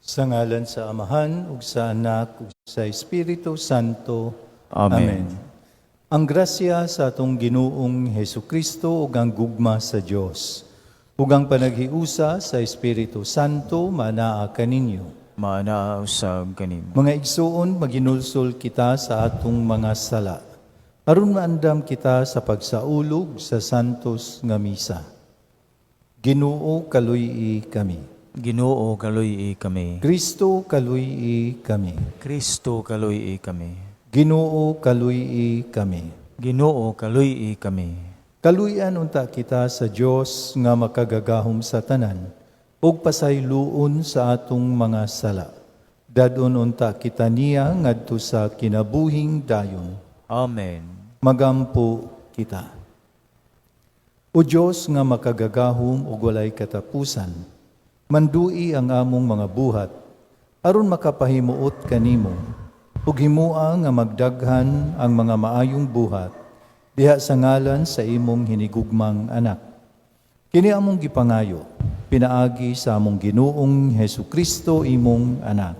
Sa ngalan sa Amahan, ug sa Anak, ug sa Espiritu Santo. Amen. Ang grasya sa atong Ginoong Hesukristo ug ang gugma sa Dios ug ang panaghiusa sa Espiritu Santo manaa kaninyo. Manausab kanimo. Mga igsuon, maginulsol kita sa atong mga sala, aron maandam kita sa pagsaulog sa santos nga misa. Ginoo, kaluy-i kami. Ginoo kaluy-i kami. Kristo, kaluy-i kami. Kristo kaluy-i kami. Ginoo, kaluy-i kami. Ginoo kaluy-i kami. Kaluyan unta kita sa Dios nga makagagahom sa tanan ug pasayloon sa atong mga sala. Dadon unta kita niya ngadto sa kinabuhing dayon. Amen. Magampo kita. O Dios nga makagagahom ug walay katapusan, mandui ang among mga buhat aron makapahimuot kanimo ug himua nga magdaghan ang mga maayong buhat diha sa ngalan sa imong hinigugmang anak. Kini among gipangayo, pinaagi sa among Ginoong Hesukristo imong anak,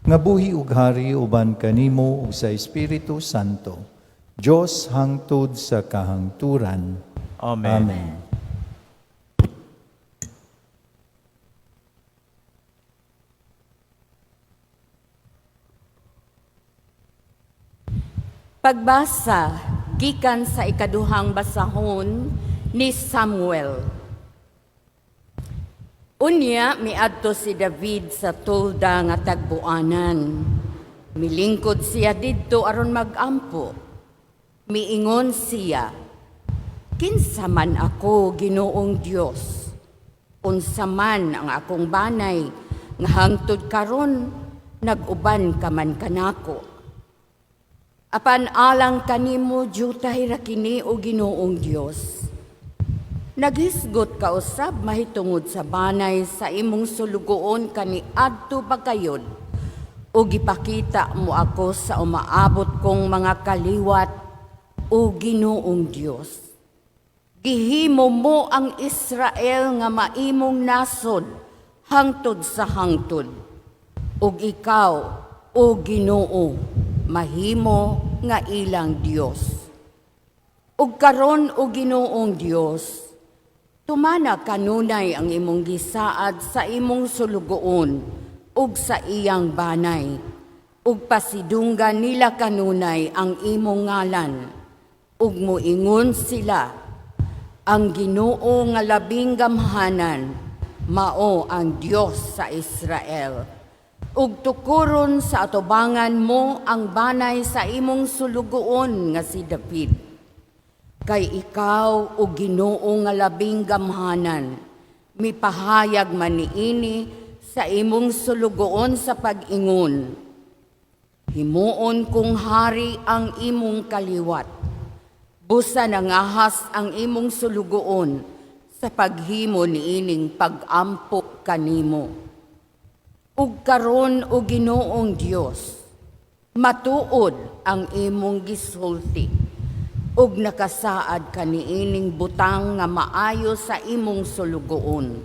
nga buhi ug hari uban kanimo ug sa Espiritu Santo, Dios hangtod sa kahangturan. Amen. Amen. Pagbasa gikan sa ikaduhang basahon ni Samuel. Unya miadto si David sa tolda nga tagbuanan. Milingkod siya didto aron magampo. Miingon siya, "Kinsa man ako, Ginoong Dios? Unsa man ang akong banay nga hangtod karon nag-uban ka man kanako? Apan alang kanimo jutay ra kini o Ginoong Dios. Naghisgot ka usab mahitungod sa banay sa imong sulugoon kani adto pagkayod o gipakita mo ako sa umaabot kong mga kaliwat o Ginoong Dios. Gihimo mo ang Israel nga maimong nasod hangtod sa hangtod. Ug ikaw o Ginoo mahimo nga ilang Dios. Ug karon o Ginoong Dios, tumana kanunay ang imong gisaad sa imong sulugoon ug sa iyang banay, ug pasidunggan nila kanunay ang imong ngalan, ug moingon sila, ang Ginoo nga labing gamhanan, mao ang Dios sa Israel. Ug tukuron sa atubangan mo ang banay sa imong sulugoon nga si David. Kay ikaw o Ginoo nga labing gamhanan, mipahayag man niini sa imong sulugoon sa pag-ingon. Himuon kong hari ang imong kaliwat. Busa nangahas ang imong sulugoon sa paghimo niining pag-ampo kanimo. Ug karon o Ginoong Dios, matuod ang imong gisulti ug nakasaad kaniining butang nga maayo sa imong sulugoon.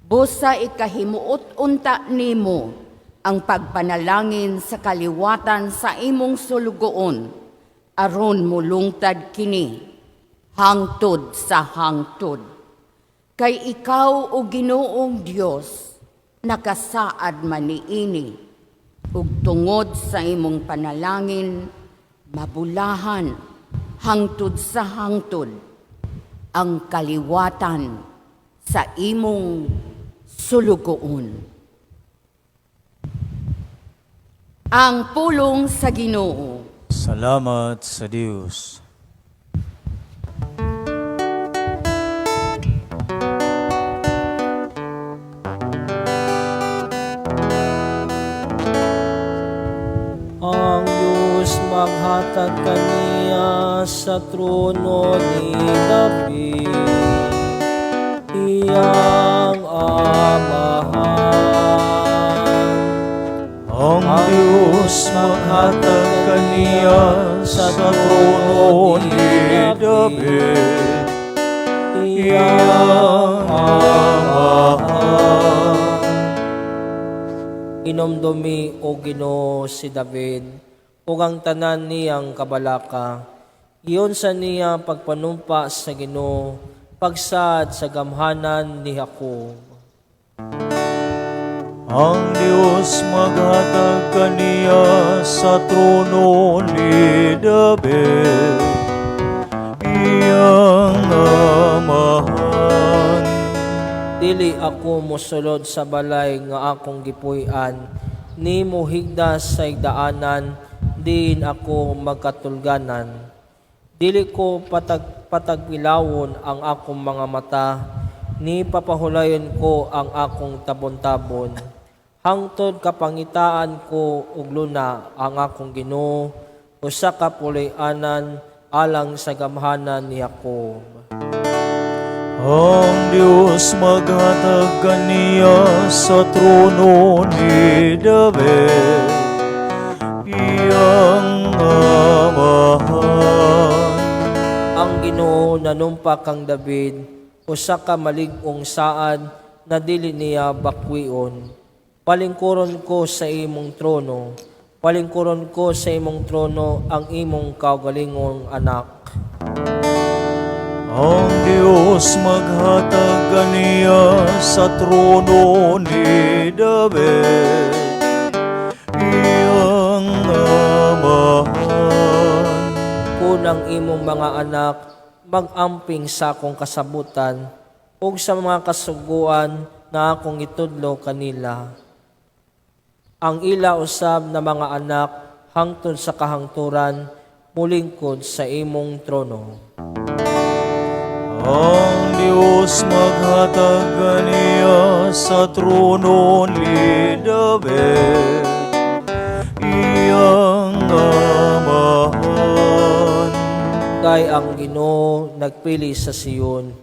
Busa ikahimuot unta nimo ang pagpanalangin sa kaliwatan sa imong sulugoon aron mulungtad kini hangtod sa hangtod. Kay ikaw o Ginoong Dios, nakasaad man niini, ug tungod sa imong panalangin, mabulahan hangtod sa hangtod ang kaliwatan sa imong sulugoon. Ang pulong sa Ginoo. Salamat sa Dios. Ang Diyos maghatag kaniya sa trono ni David, iyang amahan. Ang Diyos maghatag kaniya sa trono ni David, iyang amahan. Inomdomi o Ginoo si David, ug ang tanan niyang kabalaka. Iyon sa niya pagpanumpa sa Ginoo, pagsad sa gamhanan ni Jacob. Ang Diyos maghatag kaniya sa trono ni David, iyang amahan. Dili ako mosulod sa balay nga akong gipuy-an, ni mohigdas sa igdaanan, din ako magkatulganan. Dili ko patagpilawon ang akong mga mata, ni papahulayon ko ang akong tabon-tabon. Hangtod kapangitaan ko ug luna ang akong Ginoo, usa ka pulay-anan alang sa gamhanan ni Jacob. Ang Diyos maghatag kaniya sa trono ni David, iyang amahan. Ang Ginoo nanumpa kang David, usa ka malig-ong saad na dili niya bakwion. Palingkuron ko sa imong trono, palingkuron ko sa imong trono ang imong kaugalingong anak. Ang Diyos maghatag kaniya sa trono ni David, iyang amahan. Kunang imong mga anak, mag-amping sa akong kasabutan, ug sa mga kasuguan na akong itudlo kanila. Ang ila usab na mga anak, hangtod sa kahangturan, mulingkod sa imong trono. Ang Diyos maghatag kaniya sa trono ni David, iyang amahan. Kay ang Ginoo nagpili sa Siyon,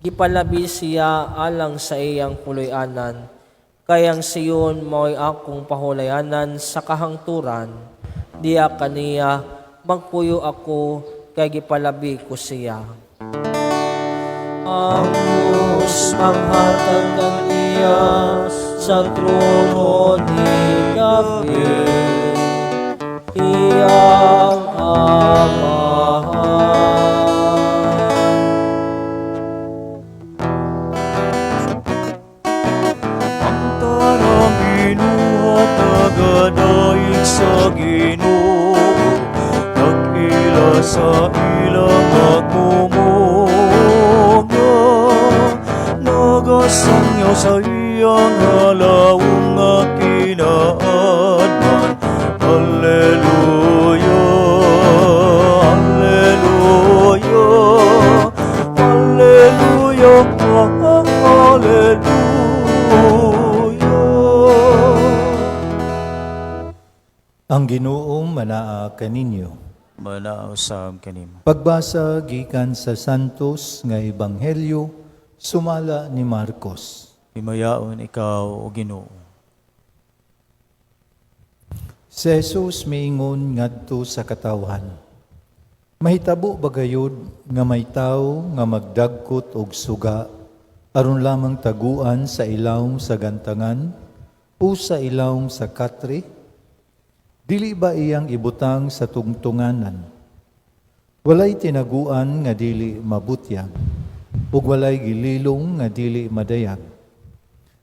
gipalabi siya alang sa iyang puloy-anan. Kay ang Siyon mao'y akong pahulayanan sa kahangturan, diya kaniya magpuyo ako, kay gipalabi ko siya. Ang Diyos maghatag kaniya sa trono ni David, iyang amahan. Ang tarang binuhat nagadaig sa Ginoo, nag-ila sa ilang agmumuga, nagasangyaw sa iyang halawong nga kinaadman. Alleluia, alleluia, alleluia, alleluia. Ang Ginoong manaa kaninyo. Manausab kanimo. Pagbasa gikan sa Santos nga Ebanghelyo sumala ni Marcos. Himayaon ikaw o Ginoo. Si Jesus miingon ngadto sa katawhan. Mahitabo ba gayud nga may tawo nga magdagkot og suga aron lamang taguan sa ilawom sa gantangan o sa ilawom sa katre? Dili ba iyang ibutang sa tungtunganan? Walay tinaguan nga dili mabutyag, ug walay gililong nga dili madayag.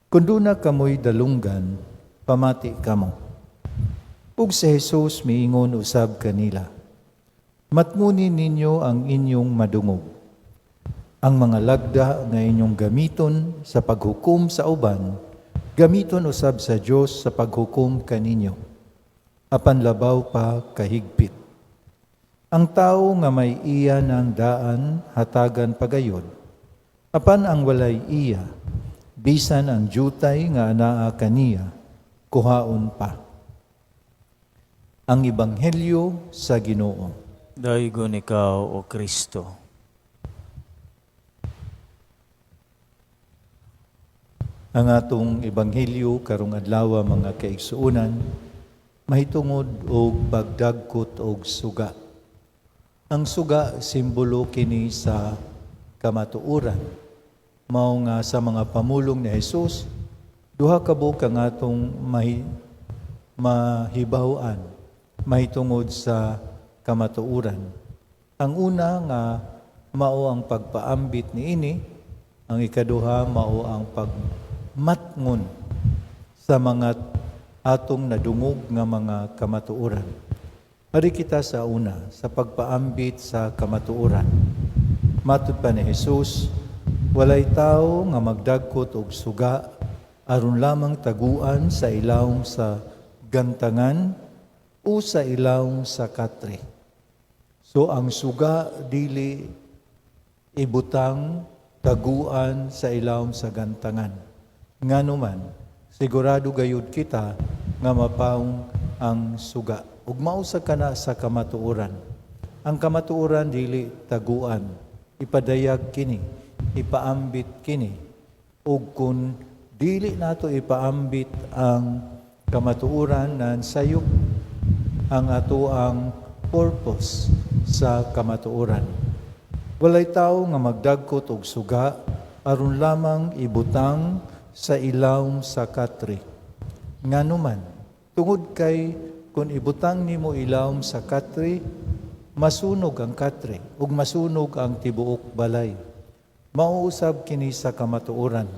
Kun duna kamoy dalunggan, pamati kamo. Ug si Jesus miingon usab kanila, matngunin ninyo ang inyong madungog. Ang mga lagda nga inyong gamiton sa paghukom sa uban, gamiton usab sa Dios sa paghukom kaninyo. Apan labaw pa kahigpit. Ang tao nga may iya ng daan, hatagan pagayod. Apan ang walay iya, bisan ang jutay nga anaa kaniya, kuhaon pa. Ang Ebanghelyo sa Ginoo. Daigon ikaw o Kristo. Ang atong Ebanghelyo karong adlaw mga kaigsuonan, mahitungod og pagdagkot og suga. Ang suga simbolo kini sa kamatuoran. Mao nga sa mga pamulong ni Jesus, duha ka buok ang atong mahibaw-an mahitungod sa kamatuoran. Ang una nga mao ang pagpaambit niini, ang ikaduha mao ang pagmatngon sa mga atong nadungog nga mga kamatuoran. Mari kita sa una, sa pagpaambit sa kamatuoran. Matud pa ni Jesus, walay tao nga magdagkot og suga aron lamang taguan sa ilawom sa gantangan o sa ilawom sa katre. So ang suga dili ibutang taguan sa ilawom sa gantangan. Nganuman, sigurado gayud kita nga mapaong ang suga. Ug mausa kana sa kamatuoran. Ang kamatuoran dili taguan, ipadayag kini, ipaambit kini. Ug kun dili nato ipaambit ang kamatuoran nan sayop ang ato ang purpose sa kamatuoran. Walay tao nga magdagkot og suga aron lamang ibutang sa ilawom sa katre. Nganuman, tungod kay kung ibutang nimo ilawom sa katre, masunog ang katre ug masunog ang tibuok balay. Mauusab kini sa kamatuoran.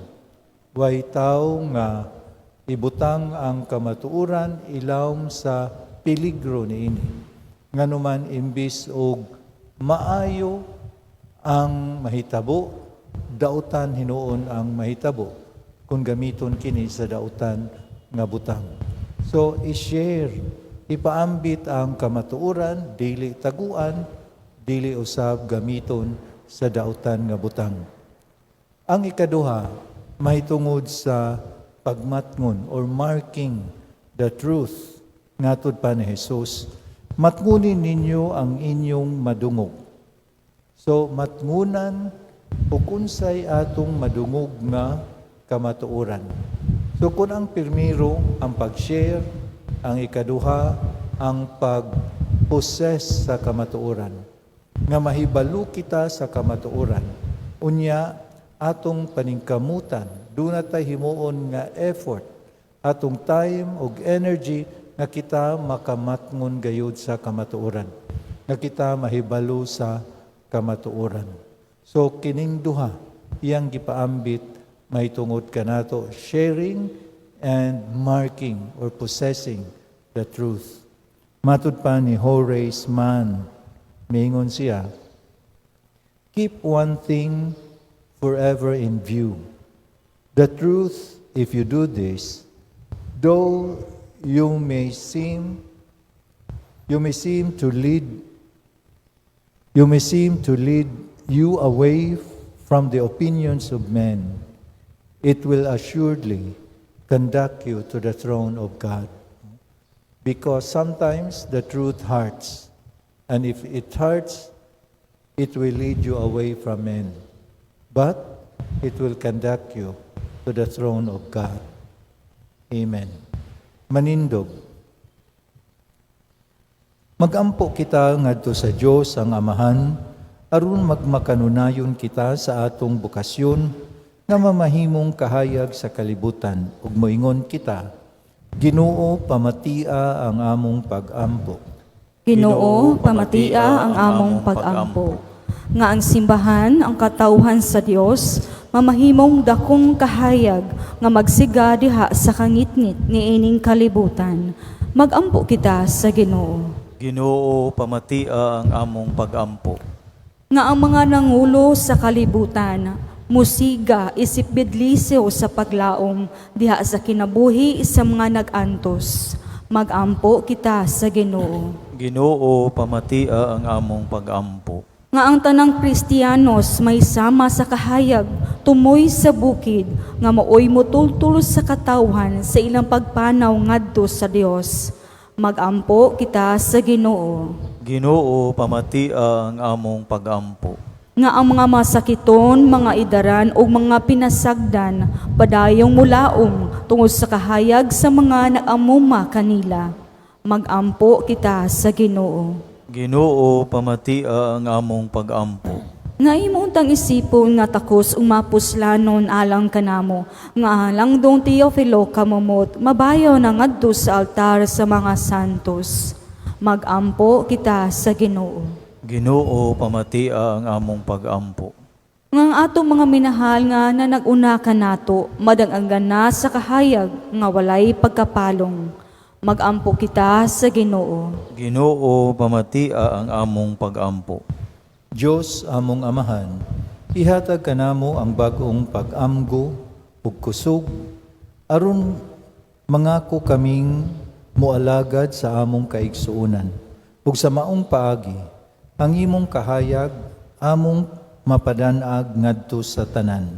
Way tao nga ibutang ang kamatuoran ilawom sa peligro niini. Nganuman imbis og maayo ang mahitabo, dautan hinuon ang mahitabo kung gamiton kini sa dautan nga butang. So i-share, ipaambit ang kamatuoran, dili taguan, dili usab gamiton sa dautan nga butang. Ang ikaduha, mahitungod sa pagmatngon or marking the truth ngatod pa ni Jesus. Matngunin ninyo ang inyong madungog. So matngunan ug unsay atong madungog nga kamatuoran. So kung ang pirmiro ang pag-share, ang ikaduha ang pag-possess sa kamatuoran. Nga mahibalo kita sa kamatuoran. Unya atong paningkamutan, doon natay himuon nga effort, atong time ug energy nga kita makamatngon gayud sa kamatuoran. Nga kita mahibalo sa kamatuoran. So kining duha iyang gipaambit mahitungod kanato sharing and marking or possessing the truth. Matud pa ni Horace Mann, mingon siya, keep one thing forever in view. The truth, if you do this, though you may seem to lead you away from the opinions of men, it will assuredly conduct you to the throne of God. Because sometimes the truth hurts, and if it hurts, it will lead you away from men. But it will conduct you to the throne of God. Amen. Manindog. Magampo kita ngadto sa Dios ang Amahan aron magmakanunayon kita sa atong bukasyon nga mamahimong kahayag sa kalibutan ug moingon kita, Ginoo pamatia ang among pag-ampo. Ginoo pamatia ang among pag-ampo. Nga ang simbahan ang katawhan sa Dios mamahimong dakong kahayag nga magsiga diha sa kangitngit niining kalibutan. Magampo kita sa Ginoo. Ginoo pamatia ang among pag-ampo. Nga ang mga nangulo sa kalibutan, musiga isip bidlisyo sa paglaom diha sa kinabuhi sa mga nag-antos. Magampo kita sa Ginoo. Ginoo pamatia ang among pag-ampo. Nga ang tanang Kristiyanos may sama sa kahayag, tumoy sa bukid, nga maoy mutultulos sa katawhan sa ilang pagpanaw ngadto sa Dios. Magampo kita sa Ginoo. Ginoo pamatia ang among pag-ampo. Nga ang mga masakiton, mga idaran o mga pinasagdan, padayong mulaom tungod sa kahayag sa mga naamuma kanila. Magampo kita sa Ginoo. Ginoo pamatia ang among pag-ampo. Nga imo untang isipon nga takos umapuslanon alang kanamo, nga alang dong Teofilo kamumot, mabayo na ngadto sa altar sa mga santos. Magampo kita sa Ginoo. Ginoo, pamatia ang among pag-ampo. Nga ang atong mga minahal nga na nag-una ka nato, madang-anggan na sa kahayag nga walay pagkapalong. Magampo kita sa Ginoo. Ginoo, pamatia ang among pag-ampo. Diyos among amahan, ihatag kanamo ang bagong pag-amgo ug kusog aron mangako kaming mualagad sa among kaigsuonan ug sa maong paagi ang imong kahayag among mapadanag ngadto sa tanan.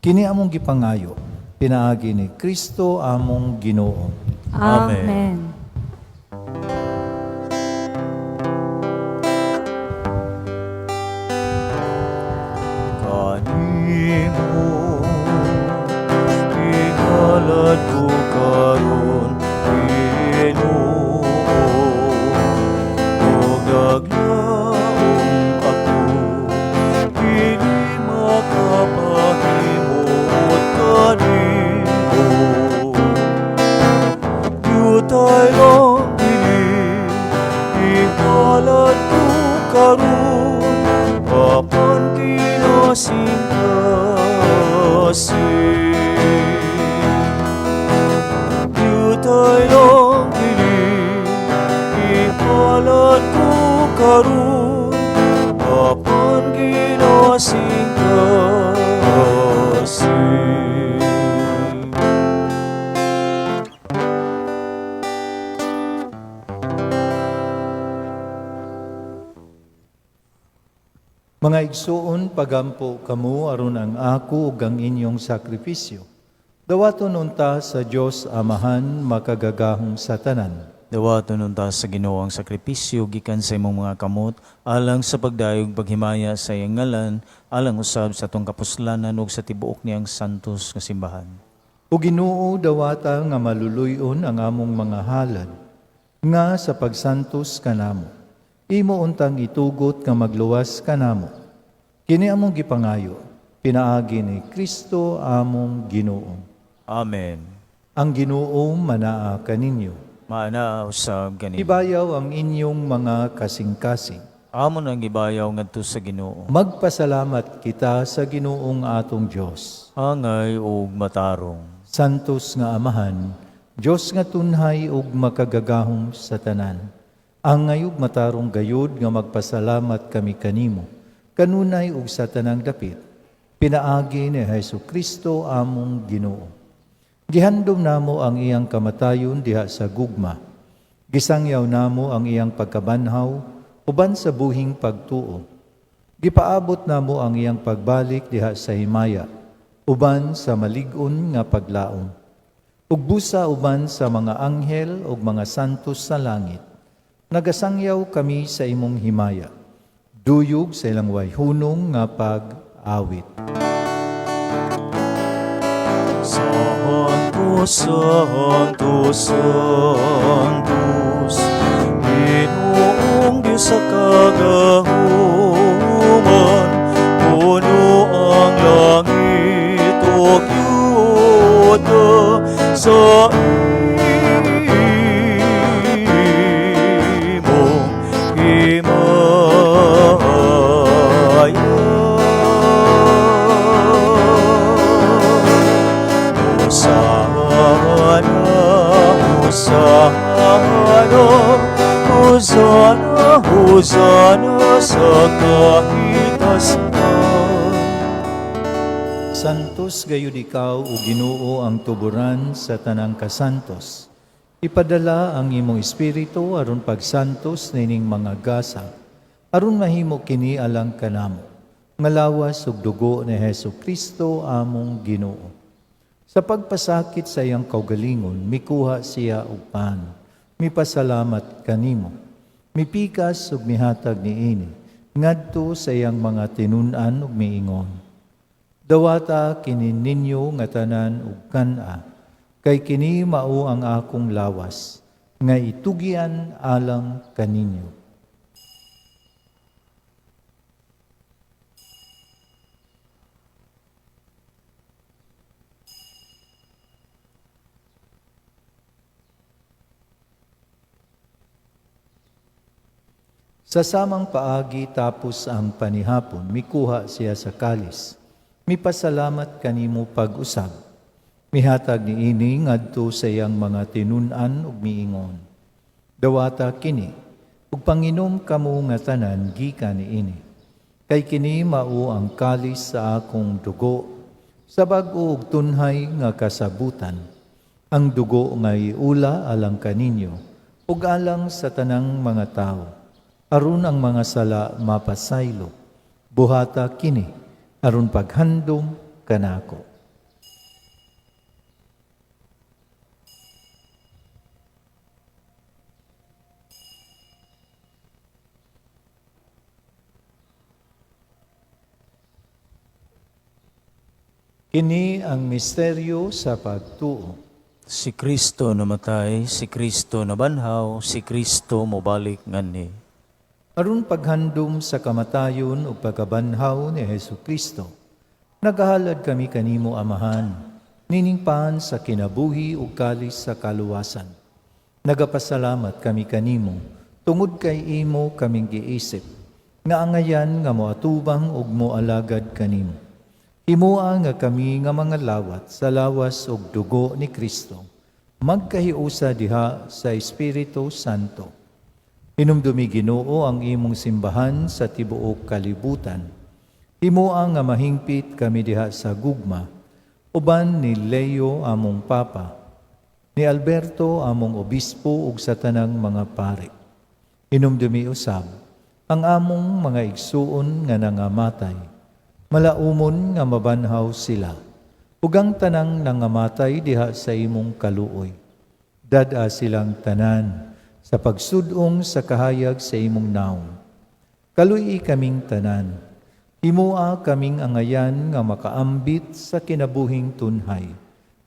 Kini among gipangayo pinaagi ni Kristo among Ginoo. Amen. Amen. Kanimo ingalad ko karon, Ginoo, ug aglaong ako, dili makapahimot kanimo. Yutay lang dili, ingalad ko karon, apan kinasing kasing. Yutay lang dili, ingalad ko karon, apan kinasing kasing. Mga igsuon, pagampo kamo aron ang ako ug ang inyong sakripisyo. Dawaton unta sa Dios Amahan makagagahong sa tanan. Dawaton unta sa Ginoo ang sakripisyo gikan sa imong mga kamot alang sa pagdayog paghimaya sa iyang ngalan alang usab sa atong kapuslanan ug sa tibuok niyang santos nga simbahan. O Ginoo dawata nga maluluyon ang among mga halad nga sa pagsantos kanamo. Imo untang itugot nga magluwas kanamo. Kini among gipangayo pinaagi ni Kristo among Ginoo. Amen. Ang Ginoo manaa kaninyo. Maana usab kanimo. Ibayaw ang inyong mga kasing-kasing. Amon ang gibayaw ngadto sa Ginoo. Magpasalamat kita sa Ginoong atong Dios. Angay ug matarong. Santos nga Amahan, Dios nga tunhay ug makagagahom sa tanan. Ang ngayog matarong gayud nga magpasalamat kami kanimo, kanunay ug sa tanang dapit, pinaagi ni Jesucristo among Ginoo. Gihandom namo ang iyang kamatayon diha sa gugma. Gisangyaw namo ang iyang pagkabanhaw uban sa buhing pagtuo. Gipaabot namo ang iyang pagbalik diha sa himaya uban sa malig-on nga paglaom. Ug busa uban sa mga anghel ug mga santos sa langit. Nagasangyaw kami sa imong himaya, duyog sa ilang wayhunong nga pag-awit. Santos, Santos, Santos, Ginoong Diyos sa kagahuman, puno ang langit o yuda sa Hosana sa kahitasan. Santos gayud ikaw o Ginoo ang tuburan sa tanang kasantos. Ipadala ang imong espiritu aron pagsantos nining mga gasa, aron mahimo kini alang kanamo. Ngalawas ug dugo ni Jesucristo among Ginoo. Sa pagpasakit sa iyang kaugalingon, mikuha siya og pan. Mipasalamat kanimo. Mipikas ug mihatag niini ngadto sa iyang mga tinun-an ug miingon. Dawata kini ninyo nga tanan ug kan-a, kay kini mao ang akong lawas nga itugian alang kaninyo. Sa samang paagi tapos ang panihapon, mikuha siya sa kalis. Mipasalamat kanimo pag-usab. Mihatag ni ini ngadto sa iyang mga tinunan ug miingon. Dawata kini, ug panginom kamo nga tanan gikan ni ini. Kay kini mao ang kalis sa akong dugo, sa bag-o ug tunhay nga kasabutan. Ang dugo nga iula alang kaninyo, ug alang sa tanang mga tao. Aron ang mga sala mapasaylo, buhata kini, aron paghandom kanako. Kini ang misteryo sa pagtuo. Si Kristo namatay, si Kristo nabanhaw, si Kristo mobalik nganhi. Aron paghandom sa kamatayon o pagkabanhaw ni Hesu Kristo, nagahalad kami kanimo amahan, niningpahan sa kinabuhi o kalis sa kaluwasan. Nagapasalamat kami kanimo, tungod kay imo kaming giisip, nga angayan nga moatubang ug moalagad kanimo. Himoa nga kami nga mga lawat sa lawas ug dugo ni Kristo, magkahiusa diha sa Espiritu Santo. Hinumdumi Ginoo ang imong simbahan sa tibuok kalibutan. Himoa nga mahingpit kami diha sa gugma, uban ni Leo among Papa, ni Alberto among Obispo ug sa tanang mga pare. Hinumdumi usab ang among mga igsuon nga nangamatay, malaumon nga mabanhaw sila, ug ang tanang nangamatay diha sa imong kaluoy. Dada silang tanan sa pagsudong sa kahayag sa imong naong. Kaluy kaming tanan, himoa kaming angayan nga makaambit sa kinabuhing tunhay.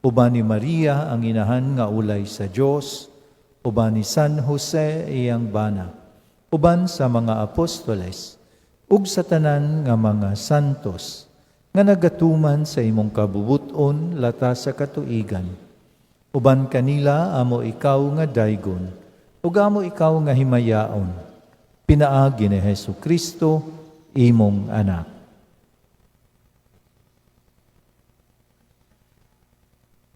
Uban ni Maria ang inahan nga ulay sa Dios, uban ni San Jose iyang bana, uban sa mga apostoles, ug sa tanan nga mga santos, nga nagatuman sa imong kabubuton lata sa katuigan. Uban kanila amo ikaw nga daygon, ug amo ikaw nga himayaon, pinaagi ni Hesu Kristo, imong anak.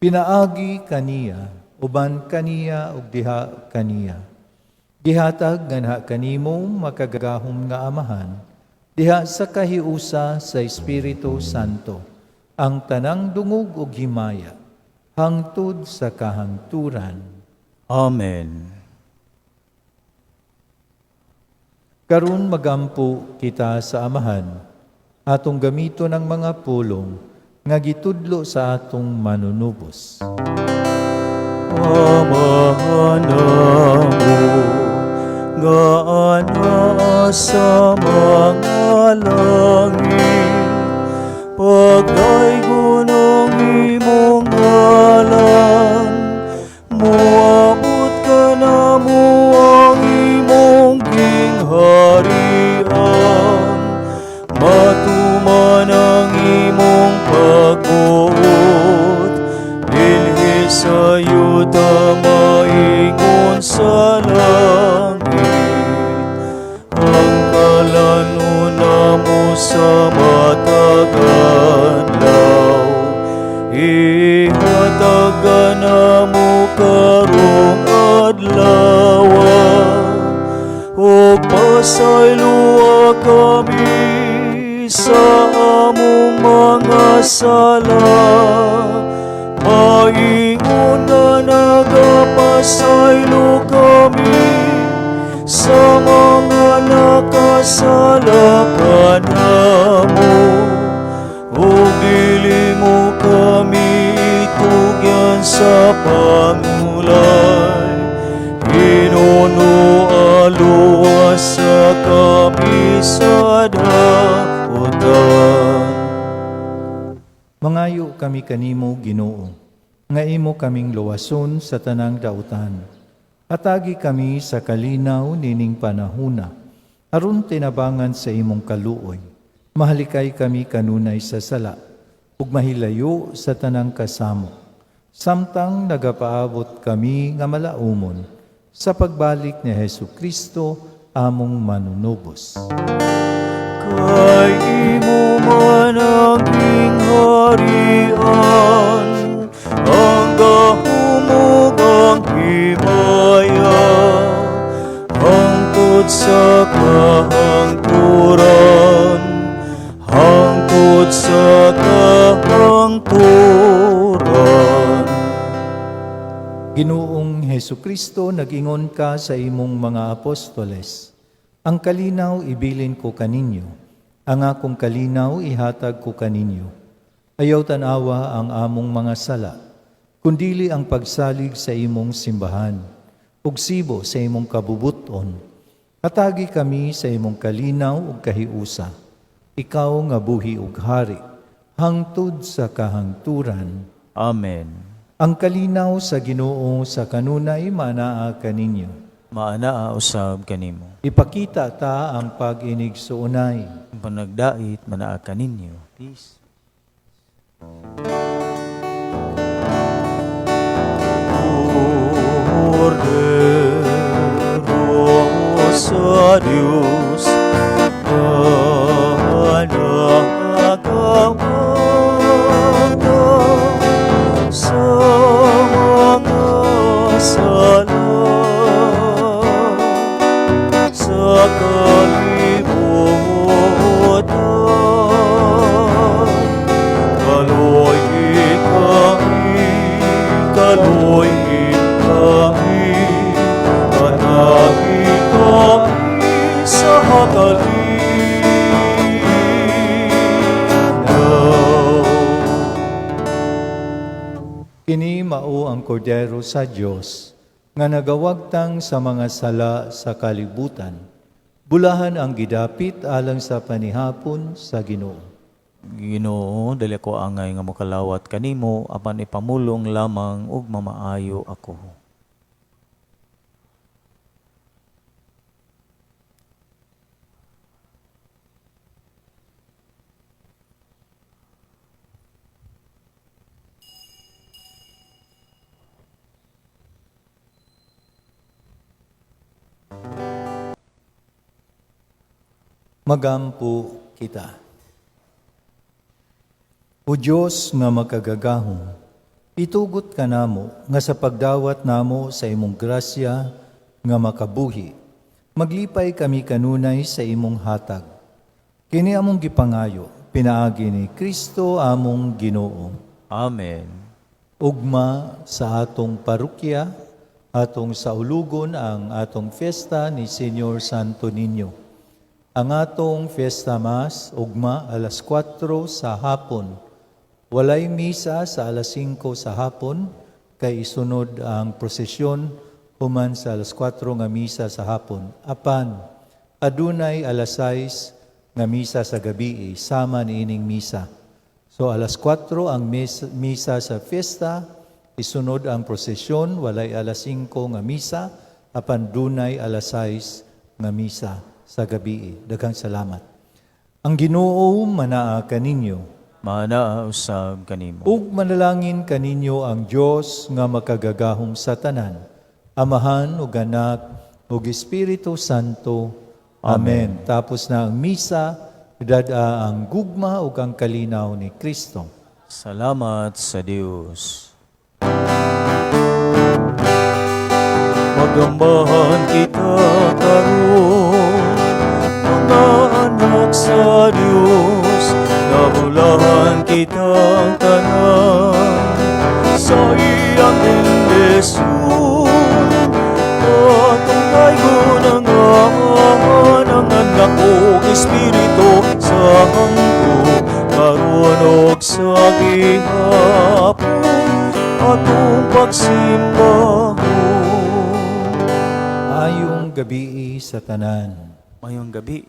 Pinaagi kaniya, uban kaniya ug diha kaniya. Gihatag nga kanimo makagagahom nga amahan, diha sa kahiusa sa Espiritu Santo, ang tanang dungog ug himaya, hangtod sa kahangturan. Amen. Karon magampo kita sa amahan, atong gamito ng mga pulong nga gitudlo sa atong manunubos. Amahan mo, nga ana sa mga langit, pagdaygon ang imong ngalan, muabot ka na mo ang imong gingharian, matuman ang imong pagbuot, dinhi sa yuta maingon sa langit, ang kalanunan mo sa mataganlaw, ihatagan na mo karong adlaw, o pasayloa kami sa among mga sala, maingon na nagapasaylo kami sa mga nakasala kanamo, o dili mo kami itugyan sa pangulay, Ginoo aluwas sa kami sa daotan. Mangayo kami kanimo, Ginoo, nga imo kaming luwason sa tanang dautan. Atagi kami sa kalinaw nining panahuna, aron tinabangan sa imong kaluoy. Mahalikay kami kanunay sa sala, ug mahilayo sa tanang kasamo. Samtang nagapaabot kami nga malaumon sa pagbalik ni Hesu Kristo, among manunubos. Kay imo man ang harian, ang gahumog ang himaya, hangtod sa kahangturan, hangtod sa kahangturan. Ginoong Hesukristo, nag-ingon ka sa imong mga apostoles, ang kalinaw ibilin ko kaninyo, ang akong kalinaw ihatag ko kaninyo. Ayaw tanawa ang among mga sala, kundili ang pagsalig sa imong simbahan, ug sibo sa imong kabubuton. Katagi kami sa imong kalinaw ug kahiusa, ikaw nga buhi ug hari, hangtod sa kahangturan. Amen. Ang kalinaw sa Ginoo sa kanunay manaa kaninyo. Maanaa usab kanimo. Ipakita ta ang pag-inig suunay. Panagdait manaa kaninyo. Peace. Cordero sa Diyos, managawag sa mga sala sa kalibutan. Kaloy kami, panagi kami sa kalinaw. Kini mao ang kordero sa Dios nga nagawagtang sa mga sala sa kalibutan. Bulahan ang gidapit alang sa panihapon sa Ginoo. Ginoo, dali ko angay nga mokalawat kanimo apan ipamulong lamang ug mamaayo ako. Magampo kita. O Diyos nga makagagahom, itugot ka namo nga sa pagdawat namo sa imong grasya nga makabuhi. Maglipay kami kanunay sa imong hatag. Kini among gipangayo, pinaagi ni Kristo among Ginoo. Amen. Ugma sa atong parokya, atong saulugon ang atong fiesta ni Senyor Santo Niño. Ang atong fiesta mas, ugma alas 4 sa hapon. Walay misa sa alas 5 sa hapon, kay isunod ang prosesyon human sa alas 4 nga misa sa hapon. Apan, adunay alas 6 nga misa sa gabi, sama niining misa. So alas 4 ang misa sa fiesta, isunod ang prosesyon, walay alas 5 nga misa, apan dunay alas 6 nga misa sa gabi. Daghang salamat. Ang Ginoo manaa kaninyo. Maanaa usab kanimo. Ug manalangin kaninyo ang Dios nga makagagahom sa tanan, Amahan ug Anak ug Espiritu Santo. Amen. Tapos na ang misa, dada ang gugma ug ang kalinaw ni Kristo. Salamat sa Dios. Magambahan kita karon, mga anak sa Dios, nabulahan kitang tanan sa iyang bendisyon. Patungkay ko ng ang anak o Espiritu Santo, karon og sa gihapon atong pagsimbahon. Ayong gabi sa tanan. Mayong gabi